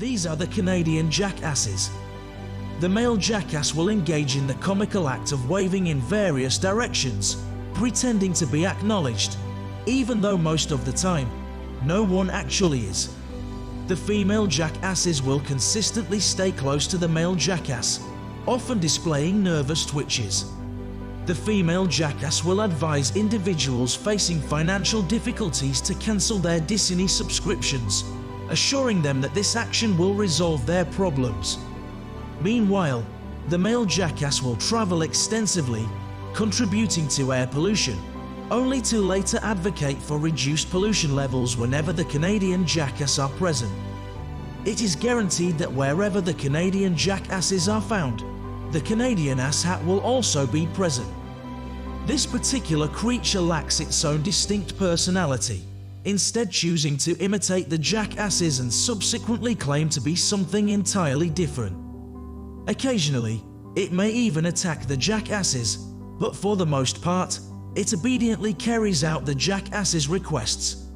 These are the Canadian jackasses. The male jackass will engage in the comical act of waving in various directions, pretending to be acknowledged, even though most of the time, no one actually is. The female jackasses will consistently stay close to the male jackass, often displaying nervous twitches. The female jackass will advise individuals facing financial difficulties to cancel their Disney subscriptions, assuring them that this action will resolve their problems. Meanwhile, the male jackass will travel extensively, contributing to air pollution, only to later advocate for reduced pollution levels whenever the Canadian jackass are present. It is guaranteed that wherever the Canadian jackasses are found, the Canadian asshat will also be present. This particular creature lacks its own distinct personality, instead choosing to imitate the jackasses and subsequently claim to be something entirely different. Occasionally, it may even attack the jackasses, but for the most part, it obediently carries out the jackass's requests.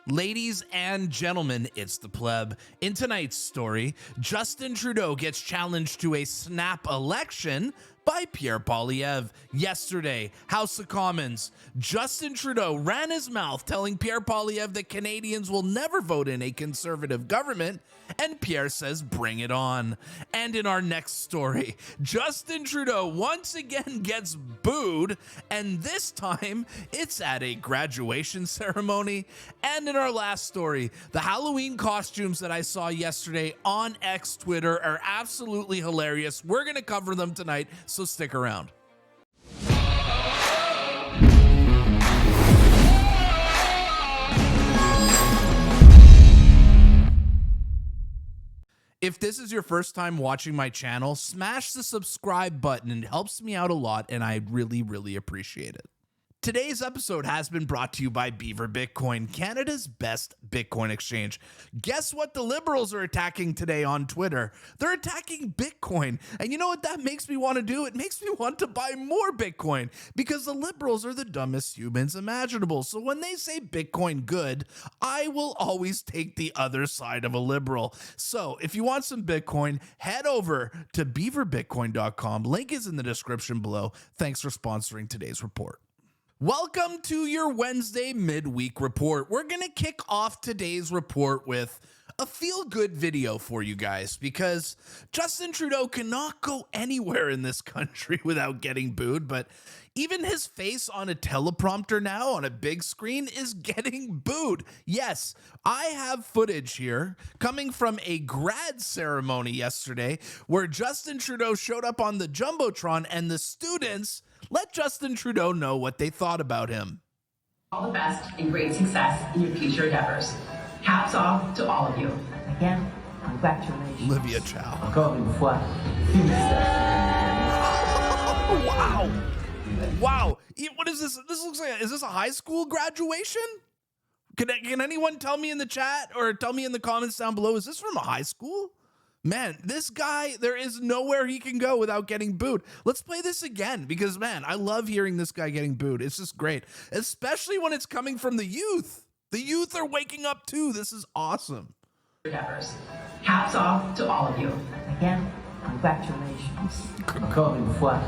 Ladies and gentlemen, it's the Pleb. In tonight's story, Justin Trudeau gets challenged to a snap election by Pierre Poilievre. Yesterday, House of Commons, Justin Trudeau ran his mouth telling Pierre Poilievre that Canadians will never vote in a conservative government, and Pierre says bring it on. And in our next story, Justin Trudeau once again gets booed, and this time it's at a graduation ceremony. And in our last story, the Halloween costumes that I saw yesterday on X Twitter are absolutely hilarious. We're gonna cover them tonight, so stick around. If this is your first time watching my channel, smash the subscribe button. It helps me out a lot, and I really appreciate it. Today's episode has been brought to you by Beaver Bitcoin, Canada's best Bitcoin exchange. Guess what the Liberals are attacking today on Twitter? They're attacking Bitcoin. And you know what that makes me want to do? It makes me want to buy more Bitcoin, because the Liberals are the dumbest humans imaginable. So when they say Bitcoin good, I will always take the other side of a Liberal. So if you want some Bitcoin, head over to beaverbitcoin.com. Link is in the description below. Thanks for sponsoring today's report. Welcome to your Wednesday midweek report. We're going to kick off today's report with a feel-good video for you guys, because Justin Trudeau cannot go anywhere in this country without getting booed, but even his face on a teleprompter now on a big screen is getting booed. Yes, I have footage here coming from a grad ceremony yesterday where Justin Trudeau showed up on the Jumbotron and the students let Justin Trudeau know what they thought about him. All the best and great success in your future endeavors. Hats off to all of you. Again, congratulations. Olivia Chow. Encore une fois. Wow. Wow. What is this? This looks like, is this a high school graduation? Can anyone tell me in the chat or tell me in the comments down below, is this from a high school? Man, this guy, there is nowhere he can go without getting booed. Let's play this again, because, man, I love hearing this guy getting booed. It's just great, especially when it's coming from the youth. The youth are waking up, too. This is awesome. Endeavors. Hats off to all of you. Again, congratulations. Encore une fois.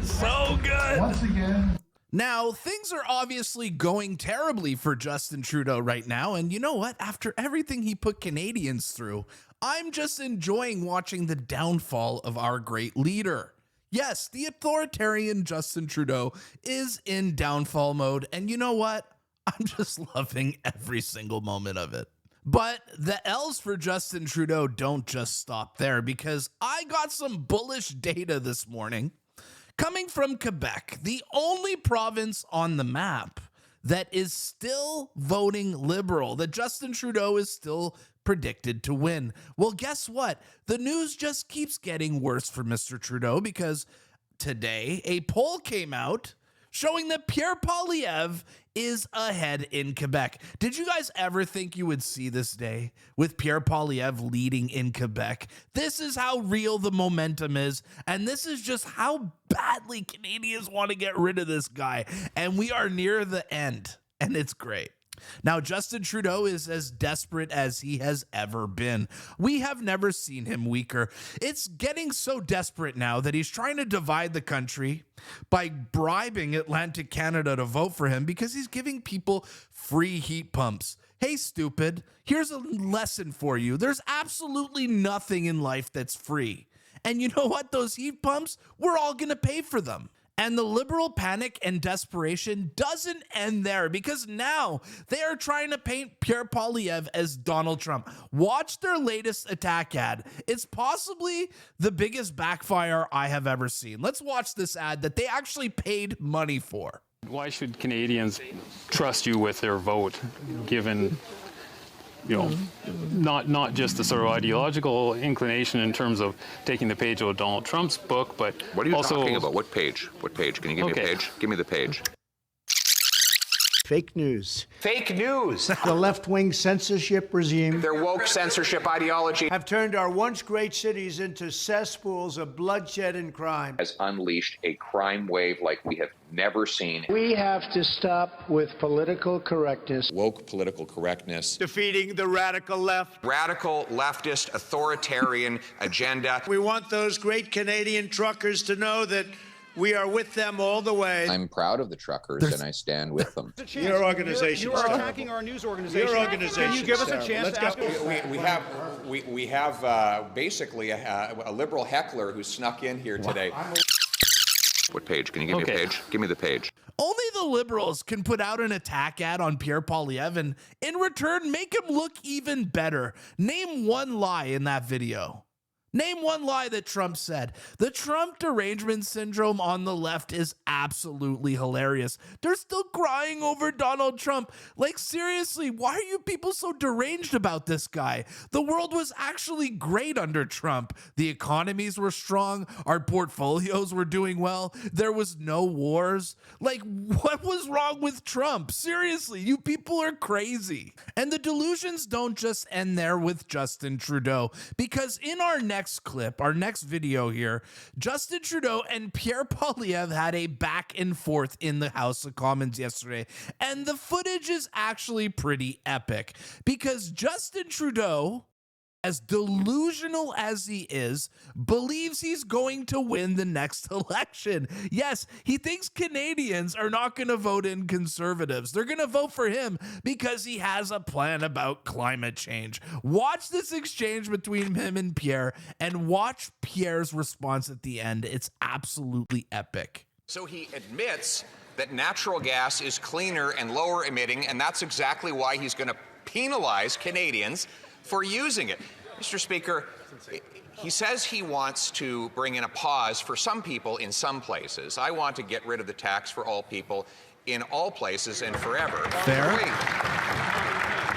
So good. Once again. Now, things are obviously going terribly for Justin Trudeau right now, and you know what? After everything he put Canadians through, I'm just enjoying watching the downfall of our great leader. Yes, the authoritarian Justin Trudeau is in downfall mode, and you know what? I'm just loving every single moment of it. But the L's for Justin Trudeau don't just stop there, because I got some bullish data this morning coming from Quebec, the only province on the map that is still voting Liberal, that Justin Trudeau is still predicted to win. Well, guess what? The news just keeps getting worse for Mr. Trudeau, because today a poll came out showing that Pierre Poilievre is ahead in Quebec. Did you guys ever think you would see this day with Pierre Poilievre leading in Quebec? This is how real the momentum is, and this is just how badly Canadians want to get rid of this guy, and we are near the end, and it's great. Now, Justin Trudeau is as desperate as he has ever been. We have never seen him weaker. It's getting so desperate now that he's trying to divide the country by bribing Atlantic Canada to vote for him because he's giving people free heat pumps. Hey, stupid, here's a lesson for you. There's absolutely nothing in life that's free. And you know what? Those heat pumps, we're all going to pay for them. And the liberal panic and desperation doesn't end there, because now they are trying to paint Pierre Poilievre as Donald Trump. Watch their latest attack ad. It's possibly the biggest backfire I have ever seen. Let's watch this ad that they actually paid money for. Why should Canadians trust you with their vote, given, you know, not just the sort of ideological inclination in terms of taking the page out of Donald Trump's book, but what are you also talking about? What page? What page? Can you give me a page? Give me the page. Fake news. Fake news. The left-wing censorship regime. Their woke censorship ideology Have turned our once great cities into cesspools of bloodshed and crime. Has unleashed a crime wave like we have never seen. We have to stop with political correctness. Woke political correctness. Defeating the radical left. Radical leftist authoritarian agenda. We want those great Canadian truckers to know that we are with them all the way. I'm proud of the truckers and I stand with them. Your organization. You're attacking our news organization. Your organization. Can you give us a chance to ask We have basically a liberal heckler who snuck in here today. What page? Can you give me a page? Give me the page. Only the liberals can put out an attack ad on Pierre Poilievre and in return make him look even better. Name one lie in that video. Name one lie that Trump said. The Trump derangement syndrome on the left is absolutely hilarious. They're still crying over Donald Trump. Like, seriously, why are you people so deranged about this guy? The world was actually great under Trump. The economies were strong. Our portfolios were doing well. There was no wars. Like, what was wrong with Trump? Seriously, you people are crazy. And the delusions don't just end there with Justin Trudeau, because in our next clip, our next video here, Justin Trudeau and Pierre Poilievre had a back and forth in the House of Commons yesterday, and the footage is actually pretty epic, because Justin Trudeau, as delusional as he is, believes he's going to win the next election. Yes, he thinks Canadians are not going to vote in Conservatives. They're going to vote for him because he has a plan about climate change. Watch this exchange between him and Pierre, and watch Pierre's response at the end. It's absolutely epic. So he admits that natural gas is cleaner and lower emitting, and that's exactly why he's going to penalize Canadians for using it. Mr. Speaker, he says he wants to bring in a pause for some people in some places. I want to get rid of the tax for all people in all places and forever. Fair.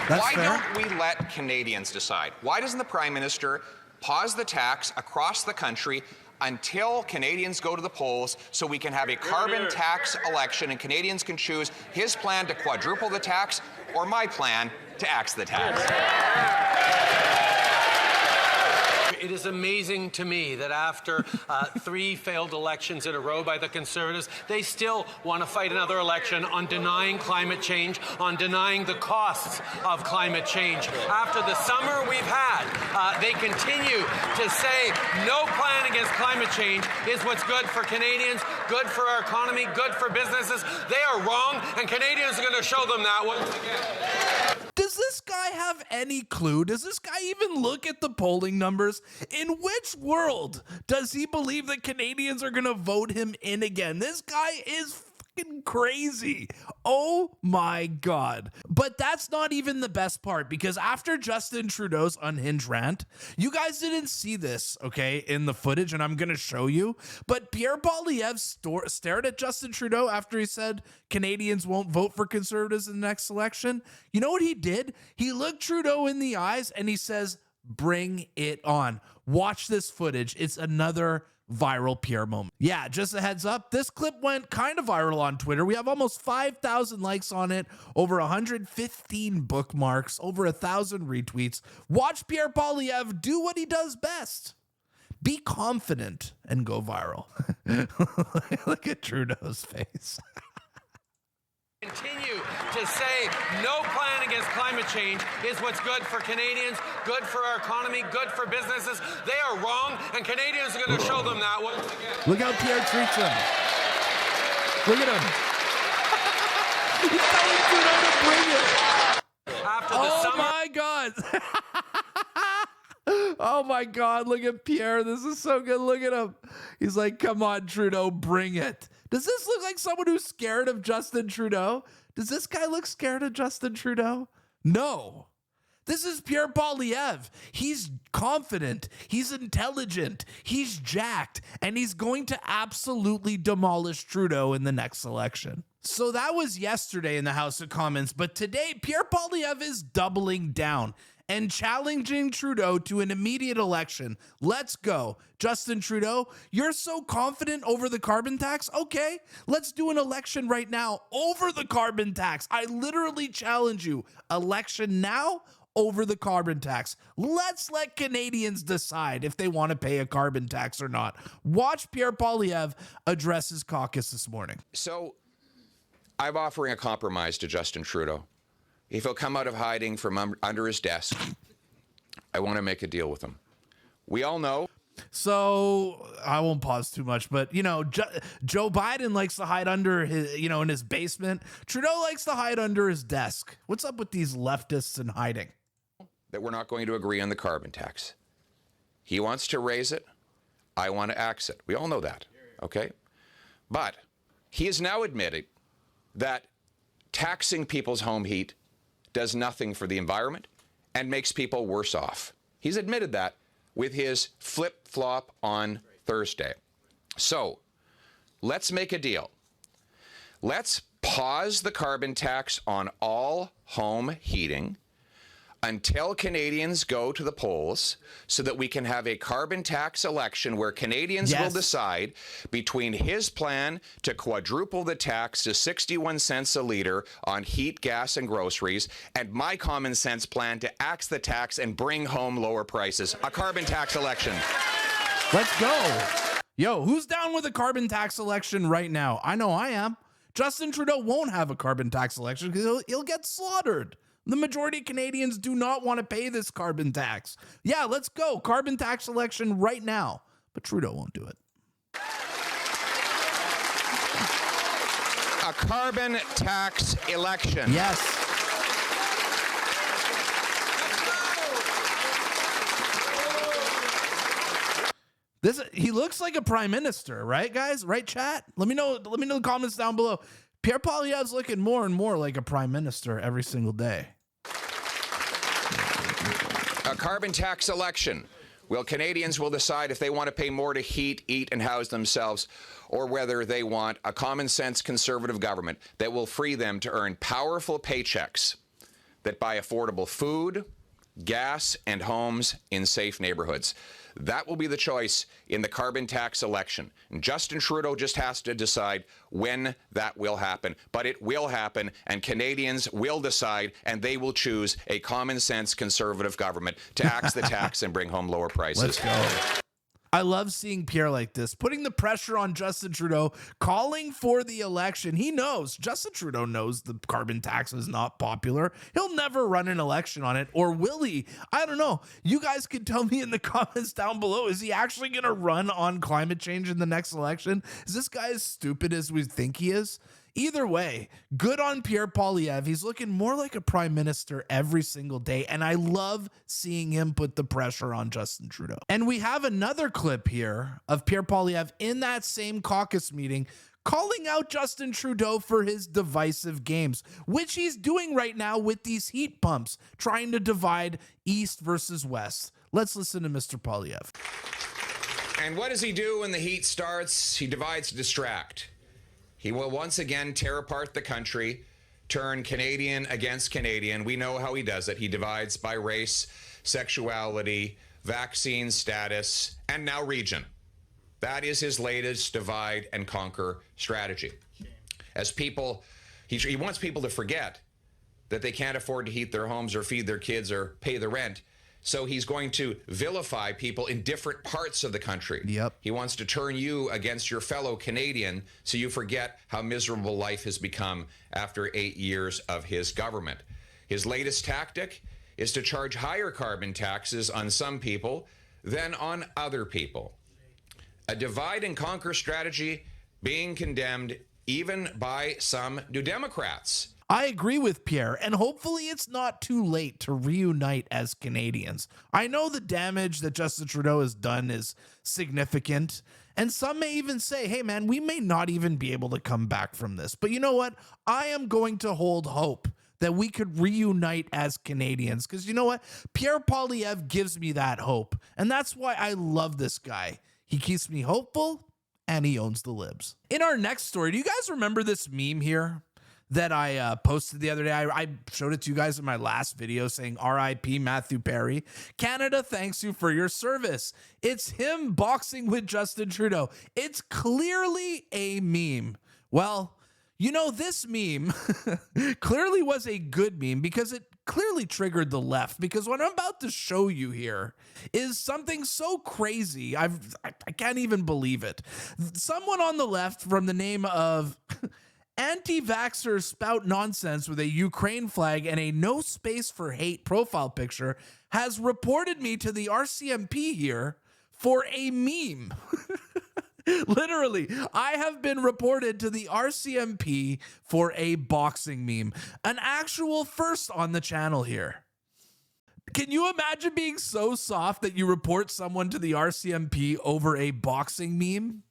Why don't we let Canadians decide? Why doesn't the Prime Minister pause the tax across the country until Canadians go to the polls, so we can have a carbon tax election and Canadians can choose his plan to quadruple the tax or my plan to axe the tax? It is amazing to me that after 3 failed elections in a row by the Conservatives, they still want to fight another election on denying climate change, on denying the costs of climate change. After the summer we've had, they continue to say no plan against climate change is what's good for Canadians, good for our economy, good for businesses. They are wrong, and Canadians are going to show them that once again. Does this guy have any clue? Does this guy even look at the polling numbers? In which world does he believe that Canadians are going to vote him in again? This guy is fucking crazy. Oh my God. But that's not even the best part, because after Justin Trudeau's unhinged rant, you guys didn't see this, okay, in the footage, and I'm going to show you, but Pierre Poilievre stared at Justin Trudeau after he said Canadians won't vote for Conservatives in the next election. You know what he did? He looked Trudeau in the eyes and he says, "Bring it on." Watch this footage. It's another viral Pierre moment. Yeah, just a heads up, this clip went kind of viral on Twitter. We have almost 5,000 likes on it, over 115 bookmarks, over 1,000 retweets. Watch Pierre Poilievre do what he does best. Be confident and go viral. Look at Trudeau's face. Continue to say no plan against climate change is what's good for Canadians, good for our economy, good for businesses. They are wrong, and Canadians are going to show them that once again. Look how Pierre treats them. Look at him. He's telling Trudeau to bring it. After the summer. My God. Oh my God, look at Pierre. This is so good. Look at him. He's like, come on, Trudeau, bring it. Does this look like someone who's scared of Justin Trudeau? Does this guy look scared of Justin Trudeau? No. This is Pierre Poilievre. He's confident. He's intelligent. He's jacked. And he's going to absolutely demolish Trudeau in the next election. So that was yesterday in the House of Commons. But today, Pierre Poilievre is doubling down and challenging Trudeau to an immediate election. Let's go. Justin Trudeau, you're so confident over the carbon tax? Okay, let's do an election right now over the carbon tax. I literally challenge you. Election now over the carbon tax. Let's let Canadians decide if they want to pay a carbon tax or not. Watch Pierre Poilievre address his caucus this morning. So I'm offering a compromise to Justin Trudeau. If he'll come out of hiding from under his desk, I want to make a deal with him. We all know. So I won't pause too much, but you know, Joe Biden likes to hide under his, in his basement. Trudeau likes to hide under his desk. What's up with these leftists in hiding? That we're not going to agree on the carbon tax. He wants to raise it. I want to axe it. We all know that. Okay. But he is now admitting that taxing people's home heat does nothing for the environment and makes people worse off. He's admitted that with his flip-flop on Thursday. So let's make a deal. Let's pause the carbon tax on all home heating until Canadians go to the polls so that we can have a carbon tax election where Canadians will decide between his plan to quadruple the tax to 61 cents a litre on heat, gas, and groceries, and my common sense plan to axe the tax and bring home lower prices. A carbon tax election. Let's go. Yo, who's down with a carbon tax election right now? I know I am. Justin Trudeau won't have a carbon tax election because he'll get slaughtered. The majority of Canadians do not want to pay this carbon tax. Yeah, let's go. Carbon tax election right now. But Trudeau won't do it. A carbon tax election. Yes. He looks like a prime minister, right, guys? Right, chat? Let me know in the comments down below. Pierre Poilievre's looking more and more like a prime minister every single day. A carbon tax election. Well, Canadians will decide if they want to pay more to heat, eat, and house themselves, or whether they want a common sense conservative government that will free them to earn powerful paychecks that buy affordable food, gas, and homes in safe neighborhoods. That will be the choice in the carbon tax election. And Justin Trudeau just has to decide when that will happen. But it will happen, and Canadians will decide, and they will choose a common sense conservative government to axe the tax and bring home lower prices. Let's go. I love seeing Pierre like this, putting the pressure on Justin Trudeau, calling for the election. He knows, Justin Trudeau knows the carbon tax is not popular. He'll never run an election on it, or will he? I don't know. You guys can tell me in the comments down below. Is he actually going to run on climate change in the next election? Is this guy as stupid as we think he is? Either way, good on Pierre Poilievre. He's looking more like a prime minister every single day, and I love seeing him put the pressure on Justin Trudeau. And we have another clip here of Pierre Poilievre in that same caucus meeting calling out Justin Trudeau for his divisive games, which he's doing right now with these heat pumps, trying to divide East versus West. Let's listen to Mr. Poilievre. And what does he do when the heat starts? He divides to distract. He will once again tear apart the country, turn Canadian against Canadian. We know how he does it. He divides by race, sexuality, vaccine status, and now region. That is his latest divide and conquer strategy. As people, he wants people to forget that they can't afford to heat their homes or feed their kids or pay the rent So he's going to vilify people in different parts of the country. Yep. He wants to turn you against your fellow Canadian so you forget how miserable life has become after 8 years of his government. His latest tactic is to charge higher carbon taxes on some people than on other people. A divide and conquer strategy being condemned even by some New Democrats. I agree with Pierre, and hopefully it's not too late to reunite as Canadians. I know the damage that Justin Trudeau has done is significant, and some may even say, hey man, we may not even be able to come back from this. But you know what? I am going to hold hope that we could reunite as Canadians, because you know what? Pierre Poilievre gives me that hope, and that's why I love this guy. He keeps me hopeful, and he owns the libs. In our next story, do you guys remember this meme here that I posted the other day? I showed it to you guys in my last video saying R.I.P. Matthew Perry. Canada thanks you for your service. It's him boxing with Justin Trudeau. It's clearly a meme. Well, you know, this meme clearly was a good meme because it clearly triggered the left, because what I'm about to show you here is something so crazy. I can't even believe it. Someone on the left from the name of anti-vaxxers spout nonsense with a Ukraine flag and a no space for hate profile picture has reported me to the RCMP here for a meme. Literally, I have been reported to the RCMP for a boxing meme, an actual first on the channel here. Can you imagine being so soft that you report someone to the RCMP over a boxing meme?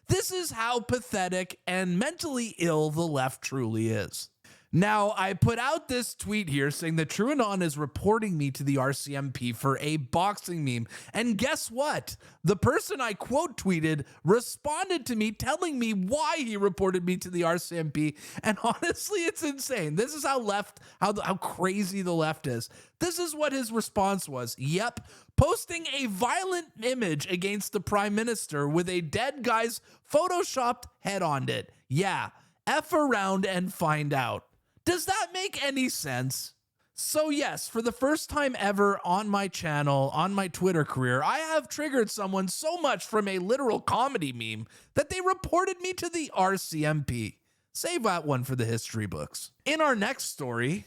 This is how pathetic and mentally ill the left truly is. Now, I put out this tweet here saying that TrueAnon is reporting me to the RCMP for a boxing meme. And guess what? The person I quote tweeted responded to me telling me why he reported me to the RCMP. And honestly, it's insane. This is how crazy the left is. This is what his response was. Yep, posting a violent image against the Prime Minister with a dead guy's photoshopped head on it. Yeah, F around and find out. Does that make any sense? So yes, for the first time ever on my channel, on my Twitter career, I have triggered someone so much from a literal comedy meme that they reported me to the RCMP. Save that one for the history books. In our next story,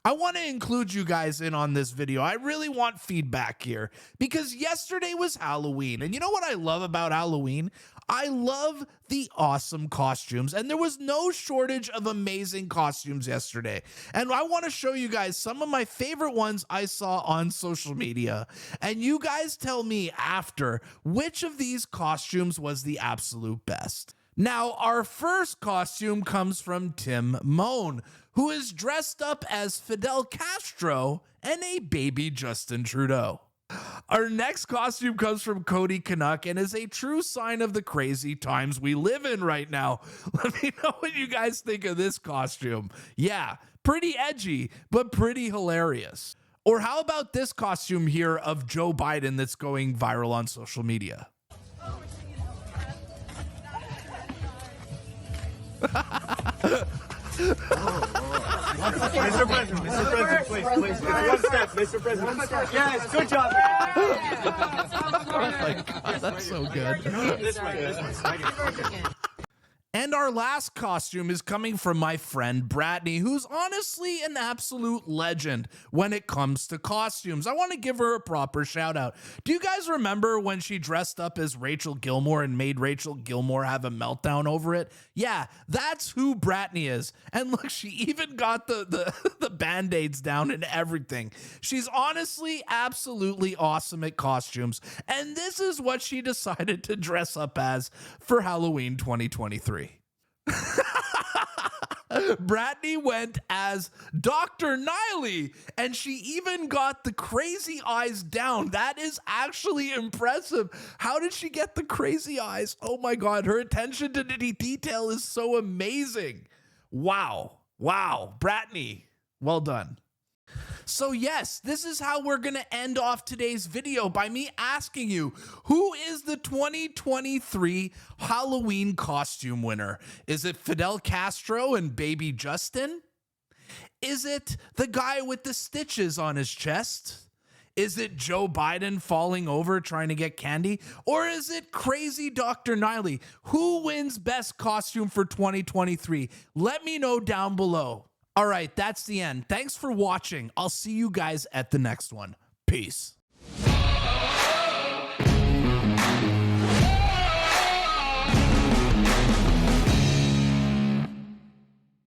I want to include you guys in on this video. I really want feedback here because yesterday was Halloween. And you know what I love about Halloween? I love the awesome costumes, and there was no shortage of amazing costumes yesterday. And I want to show you guys some of my favorite ones I saw on social media. And you guys tell me after which of these costumes was the absolute best. Now, our first costume comes from Tim Moan, who is dressed up as Fidel Castro and a baby Justin Trudeau. Our next costume comes from Cody Kanuck and is a true sign of the crazy times we live in right now. Let me know what you guys think of this costume. Yeah, pretty edgy, but pretty hilarious. Or how about this costume here of Joe Biden that's going viral on social media? Mr. President, please. One step, Mr. President. Yes, good job. Oh my God, that's so good. This way. And our last costume is coming from my friend Ratney, who's honestly an absolute legend when it comes to costumes. I want to give her a proper shout out. Do you guys remember when she dressed up as Rachel Gilmore and made Rachel Gilmore have a meltdown over it? Yeah, that's who Ratney is. And look, she even got the band-aids down and everything. She's honestly absolutely awesome at costumes. And this is what she decided to dress up as for Halloween 2023. Ratney went as Dr. Niley, and she even got the crazy eyes down. That is actually impressive. How did she get the crazy eyes? Oh my God, her attention to detail is so amazing. Wow. Ratney, well done. So yes, this is how we're going to end off today's video, by me asking you, who is the 2023 Halloween costume winner? Is it Fidel Castro and baby Justin? Is it the guy with the stitches on his chest? Is it Joe Biden falling over trying to get candy? Or is it crazy Dr. Niley? Who wins best costume for 2023? Let me know down below. All right, that's the end. Thanks for watching. I'll see you guys at the next one. Peace.